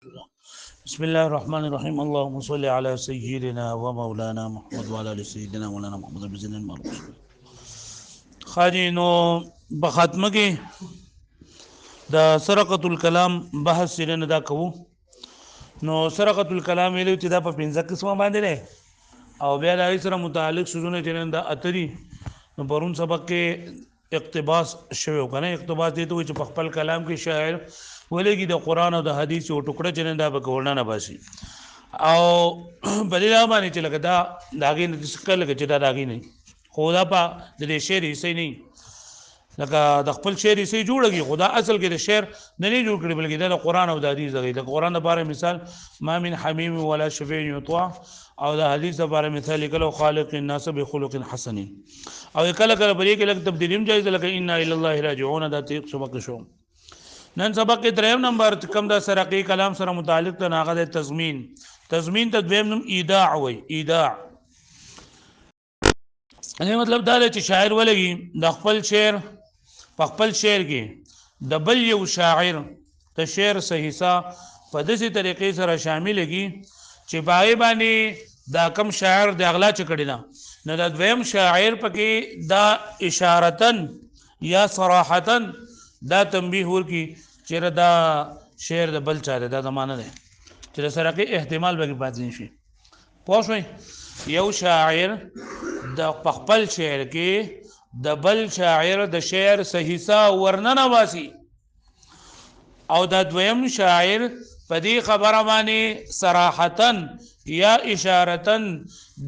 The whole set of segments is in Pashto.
بسم الله الرحمن الرحيم اللهم صل على سيدنا ومولانا محمد وعلى ال سيدنا مولانا محمد بن المعروف خاجینو بختمه کې د سرقۃ الکلام بحث سره دا کوو نو سرقۃ الکلام ویلو چې دا په 15 قسمه باندې ده او بیا د سره متعلق سوزونه چې دا اتري نو پرون سبق کې اقتباس شوی کنه اقتباس دي ته چې په خپل کلام کې شاعر ولګي د قران او د حدیث او ټوکړه چې دا به کولنه نه باسي او بلیلا باندې چې لګا دا داګې نه څکل لګا چې دا داګې نه خدا په د شعر یې نه لکه د خپل شعر یې جوړږي خدا اصل کې د شعر نه جوړ کړي بلکې د قران او د حدیث د قران لپاره مثال ما من حمیم ولا شفیع یطاع او د حدیث لپاره مثال کله خالق الناس بخلق حسن او کله کله بری کې لکه تبدیلیم جایز لکه ان الى الله راجعون دا تیق سبق شو نن سبق کې دریم نمبر کم دا سرقی کلام سره متعلق ته ناغه د تضمین ته دویم نوم ایداع وای ایداع یعنی مطلب دا چې شاعر ولګي د خپل شعر په خپل شعر کې د بل یو شاعر ته شعر صحیحه په داسې طریقې سره شاملږي چې پای باندې دا کم شاعر د اغلا چکړی نه نو د دویم شاعر پکې دا اشارتن یا صراحتن دا تنبیه ورکی چې دا شعر د بل چا ده دا معنی ده چې سره کې احتمال به پاتې نشي پوښوي یو شاعر د خپل شعر کې د بل شاعر د شعر صحیحه ورننه واسي او د دویم شاعر په دې خبره باندې صراحتن یا اشارتن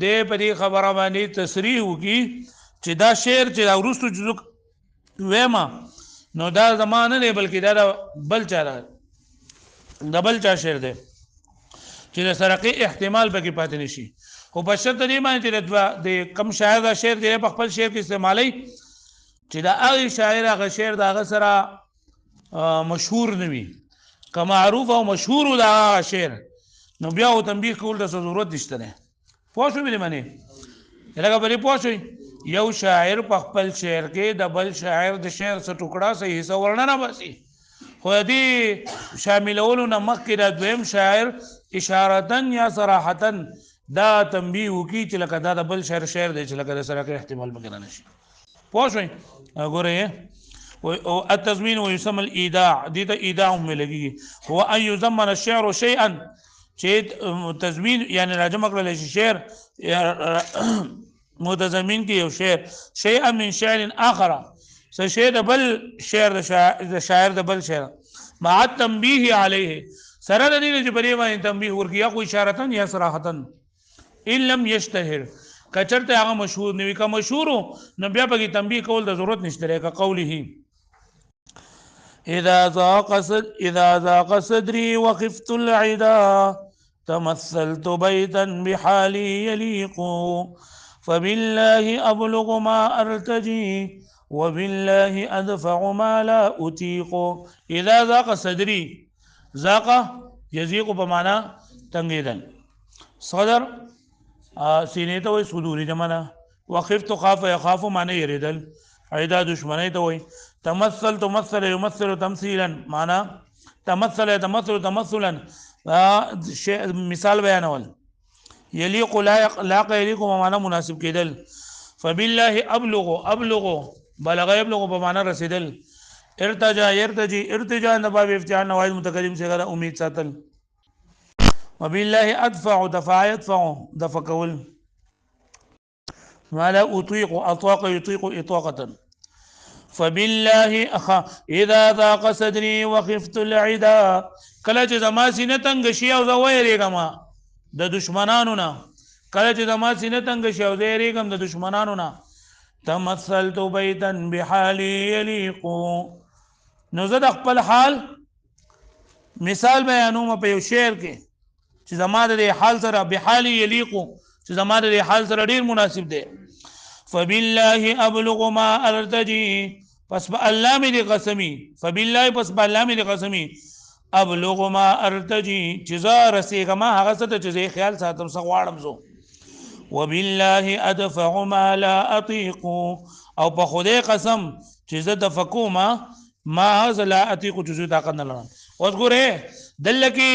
د په دې خبره باندې تصریح وکي چې دا شعر چې دا ورستو جزء وېما نو دا زمانه نه بلکې دا بل چا ده د بل چا شعر ده چې د سرقې احتمال به کې پاتې نشي خو په شرط دی باندې چې د کم شاعر دا شعر دی په خپل شعر کې استعمالي چې دا هغه شاعر هغه شعر دا هغه سره مشهور نه وي که معروف او مشهور دا شعر نو بیا او تنبیه کول د ضرورت نشته نه پوه شو مې معنی لکه بری پوه شو یو شاعر په خپل شعر کې د بل شاعر د شعر څخه ټوکړه صحیح څه ورننه باسي خو دې شاملولو نه مخکې د دویم شاعر اشارتن یا صراحتن دا تنبیه وکي چې لکه دا د بل شعر دی چې لکه د سره کې احتمال به نه شي پوه شو ګوره او التضمین ويسمى الايداع دي ته ايداع هم لګي هو ان يضمن الشعر شيئا چې تضمین یعنی راجم کړل شي شعر متضمن کې یو شعر شيئا من شعر اخر شعر د بل شعر د شاعر د بل شعر مع التنبيه عليه سره د دې چې بری باندې تنبيه ورکیا خو اشارتن یا صراحتن ان لم يشتهر کچرته هغه مشهور نوي کا مشهور نو بیا به تنبيه کول د ضرورت نشته کا قوله اذا ضاق صدري وخفت العدا تمثلت بيتا بحالي يليق فبالله ابلغ ما ارتجي وبالله ادفع ما لا اطيق اذا ضاق صدري ضاق يضيق بمعنى تنگیدن صدر سینې ته وای صدوري جمعنه وخفت خاف يخاف معنی يریدل عیدا دشمنی ته وای تمثل يمثل تمثيلا معنی تمثل تمثلا مثال بیانول يليق لا يليق معنی مناسب کېدل فبالله ابلغ بلغ يبلغ بمعنی رسیدل ارتجا د باب افتعال نوائد متکلم سے غره امید ساتل وبالله ادفع دفع يدفع دفع کول ما لا اطيق اطاق يطيق اطاقه فبالله اذا ضاق صدري وخفت العدا کله چې زما سینه تنگ شي او زه وېریږم د دشمنانو نه کله چې زما سینه تنگ شي او زه وېریږم د دشمنانو نه تمثلت بيتا بحالي يليق نو زه د خپل حال مثال بیانوم په یو شعر کې چې زما د حال سره بحالي يليق چې زما د حال سره ډیر مناسب دی فبالله ابلغ ما ارتجي پس الله مې قسمي فبالله پس الله مې قسمي ابلغ ما ارتجي چې زه رسېږم هغه څه ته چې خیال ساتم څه غواړم زه وبالله ادفع ما لا اطيق او په خدای قسم چې زه دفقو ما هذا لا اطيق چې زه طاقت نه لرم اوس ګوره دلته کې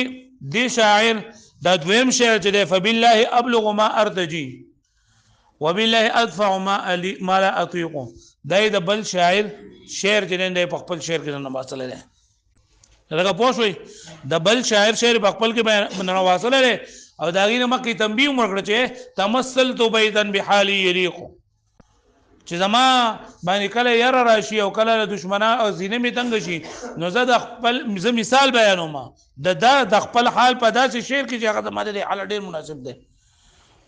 دی شاعر دا دویم شعر چې دی فبالله ابلغ ما ارتجي وبالله ادفع ما لا اطيق دا د بل شاعر شعر چې دی په خپل شعر کې نه واصله ده لکه پوه شوي د بل شاعر شعر په خپل کې نه واصله ده او دا غینه مکه تنبیه ورکړه چې تمثلت بیتن بحالي يليق چې زما باندې کله ير راشي او کله دشمنان او زینه می تنگ شي نو زه د خپل مثال بیانوم د خپل حال په داسې شعر کې چې هغه د ماده حال ډیر مناسب دی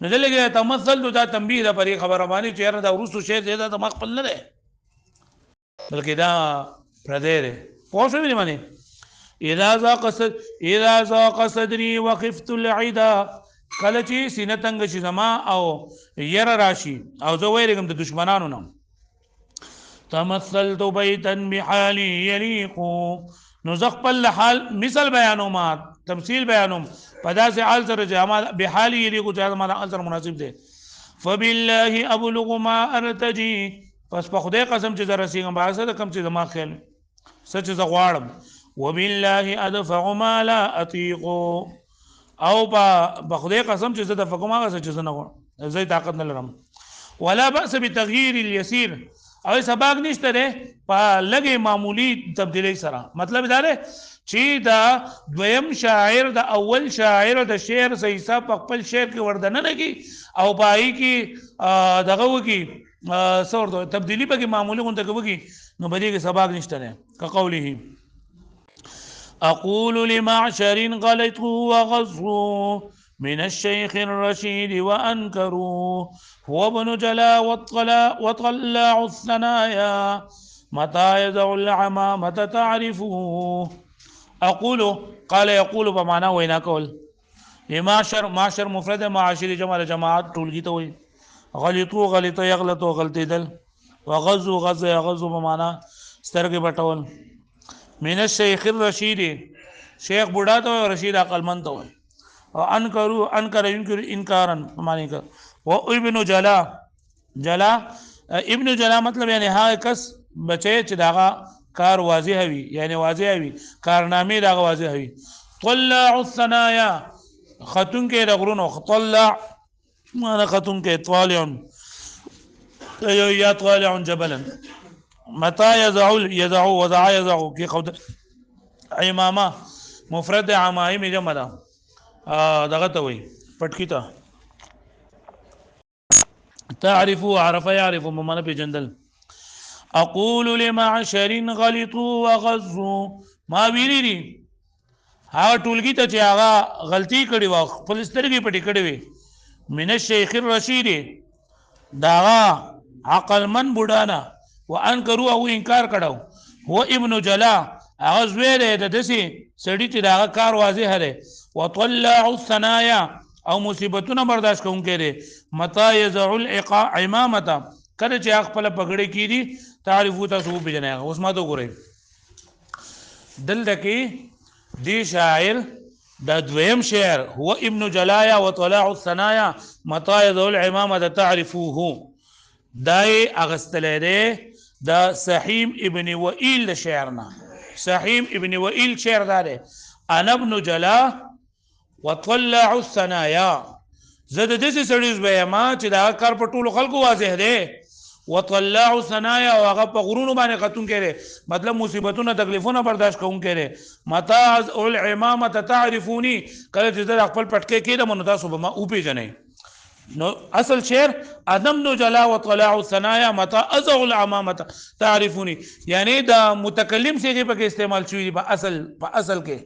نو دلته تمثل دا تنبیه د پرې خبره باندې چې یاره دا ورسو شعر دی دا د خپل نه دی بلکې دا پردی دی پوه شوې معنی اذا ذاق صدري وخفت العدا کله چې سینه تنگ شي زما او ير راشي او زه ویرګم د دشمنانو نه تمثلت بيتا بحالي يليق نو زه خپل حال مثال بیانوم تمثيل بیانوم په داسې حال سره چې بحالي يليق چې ما حال سره مناسب دی فبالله ابلغ ما ارتجي پس په خدای قسم چې زه رسیږم باسه د کم چې زما خیال سچ زه غواړم وبالله ادفع ما لا اطيق او په خدای قسم چې زه د فقم هغه څه چې زه نه غواړم زه طاقت نه لرم ولا باس بتغيير اليسير او سباق نشته ده په لګي معمولی تبدیلی سره مطلب دا ده چې دا دویم شاعر د اول شاعر د شعر صحیح حساب په خپل شعر کې وردنه نه کی او پای کې دغه وکی څور تبدیلی په کې معمولی غونډه کوي نو بده کې سباق نشته ده كقوله أقول لمعشر غلطوا وغزوا من الشيخ الرشيد وأنكروا هو ابن جلا وطلع الثنايا متى يدع العمامة تعرفه أقول قال يقول بمعنى وين أقول لمعشر معشر مفرد معاشر جماعات طول توي غلطوا غلط يغلطوا غلطي دل وغزوا غز يغزوا بمعنى سترګې بټول من الشيخ الرشيد شیخ بوډا ته رشید عقل مند ته او انکر انکارا معنی کا و ابن جلا ابن جلا مطلب یعنی هغه کس بچي چې داغه کار واضح وي یعنی واضح وي کارنامې داغه واضح وي طلع الثنايا خاتون کې رغرونو طلع معنا خاتون کې طالع یا طالع جبلا متى يزع وضع في خود عمامه مفرد عمائم جمع ده دغه ته وي پټکی ته تعرفوا عرف يعرف بمعنى بجندل اقول لمعشر غلطوا وغزوا ما ویری ها ټولګي ته چې هغه غلطي کړي و خپل سترګې پټې کړي وي من الشيخ الرشيد داغه عقل من بوډانا وانکروا او انکار کړو هو ابن جلا هغه زویره د دسي سړی چې دا کار واضح لري وطلع الثنايا او مصیبتونه برداشت کوونکې دي متى يزع العمامه کله چې خپل پګړې کیدي تعریفو تاسو په جنه اوس ما ته ګورئ دلته کې دی شاعر دا دویم شعر هو ابن جلايا وطلع الثنايا متى يزع العمامه تعرفوه دای اغستل ده دا سحيم ابن وائل شعرنا سحيم ابن وائل شعر ده انا ابن جلا وطلع الثنايا زد دسي سړیز به ما چې دا کار په ټولو خلکو واضح ده وطلع الثنايا واغه په غرونو باندې خاتون کړي مطلب مصیبتونه تکلیفونه برداشت کوم کړي متى العمامه تعرفوني کله چې دا خپل پټکې کېده مونږ تاسو به ما او پیژنئ نو اصل شعر ادم نو جلا وطلع الثنايا متى ازغ العمامه تعرفوني یعنی دا متکلم څخه په استعمال شوی په اصل کې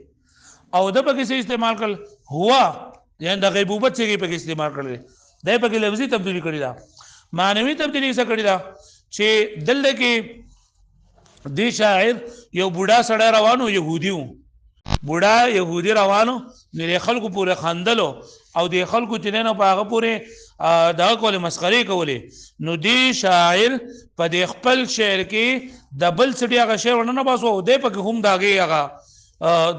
او د په کې استعمال کړ هوا یعنی د غیبوبت څخه په استعمال کړل دا په کې لفظي تبدیلی کړی دا معنوي تبدیلی څه کړی دا چې دلته کې دی شاعر یو بوډا سړی روانو يهوديو بوډا يهودي روانو نه خلکو پورې خندلو او د خلکو چې نه په هغه پورې دا کول مسخري کولې نو دی شاعر په د خپل شعر کې د بل سړي هغه شعر نه باسو دی په کې هم داګي هغه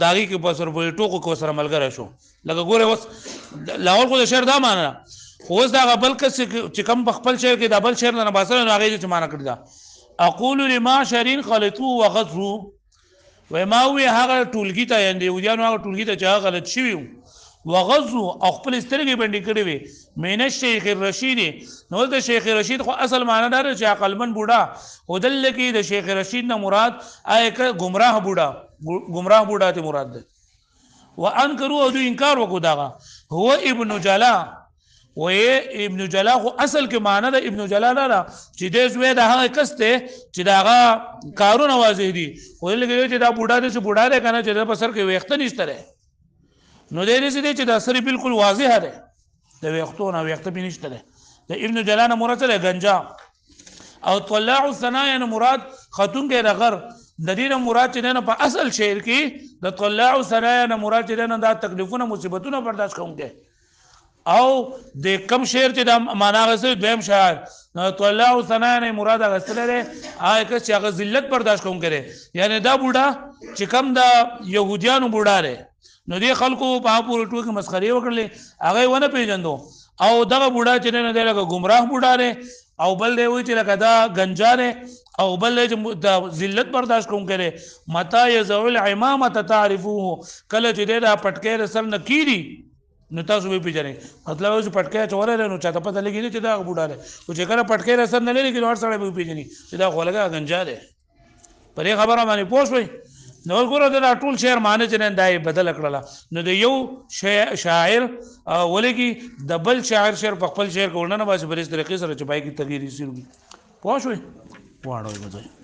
داګي کې په سر په ټوکو کو سره ملګری شو لکه ګوره اوس لاول خو د شعر دا معنا خو اوس دا بل کس چې کوم په خپل شعر کې د بل شعر نه باسو نو هغه چې معنا کړی دا اقول لما شرين خلطوا وغزوا وای ما وی هغه ټولګي ته یاندې یهودیانو هغه ټولګي ته چې هغه غلط شوي وغزو او خپل سترګې باندې کړې وي مین الشیخ الرشید نو د شیخ رشید خو اصل معنی دا چې عقلمن بوډا هدل کې د شیخ رشید نه مراد آیک گمراه بوډا ته مراد ده وانکروا او انکار وکړو دا هو ابن جلا و ابن جلا خو اصل کې معنی د ابن جلا دا چې د زوی د هغه کس ته چې دا کارونه واضح دي ولکه چې دا بوډا دې بوډا ده کنه چې په سر کې وخت نشته نو دې دې چې دا سری بالکل واضح ده د وختونه وخت به نشته ده د ابن جلا نه مراد ده گنجا او طلاع الثنايا نه مراد خاتون کې رغر د دې نه مراد چې نه په اصل شعر کې د طلاع الثنايا نه مراد چې نه دا تکلیفونه مصیبتونه برداشت کوونکې او د کم شعر چې د معنا غسه دویم شاعر طلاع الثنايا نه مراد غسله ده هغه چې هغه ذلت برداشت کوونکې یعنی دا بوډا چې کم د يهوديانو بوډا ده نو دې خلکو په پورې ټوکې مسخري وکړلې هغه ونه پیژندو او دغه بوډا چې نه دی لکه گمراه بوډا دی او بل دی وی چې لکه دا گنجا دی او بل دی چې د ذلت برداشت کوونکی دی متا یزع العمامه تعرفوه کله چې دا پټکې سر نه کیږي نو تاسو به پیژنئ مطلب اوس پټکې چورې نو چاته پته لګی چې دا بوډا دی او چې کله پټکې سر نه لري کې نور سره به پیژني چې دا خولګه گنجا دی پرې خبره باندې پوښوي نو ګوره دا ټول شعر معنی چې نه دای بدل کړله نو د یو شاعر ولګي د بل شاعر شعر په خپل شعر کولنه بس بریس طریقې سره چې پای کې تغییر یې سیږي پوه شوي واړوي بځای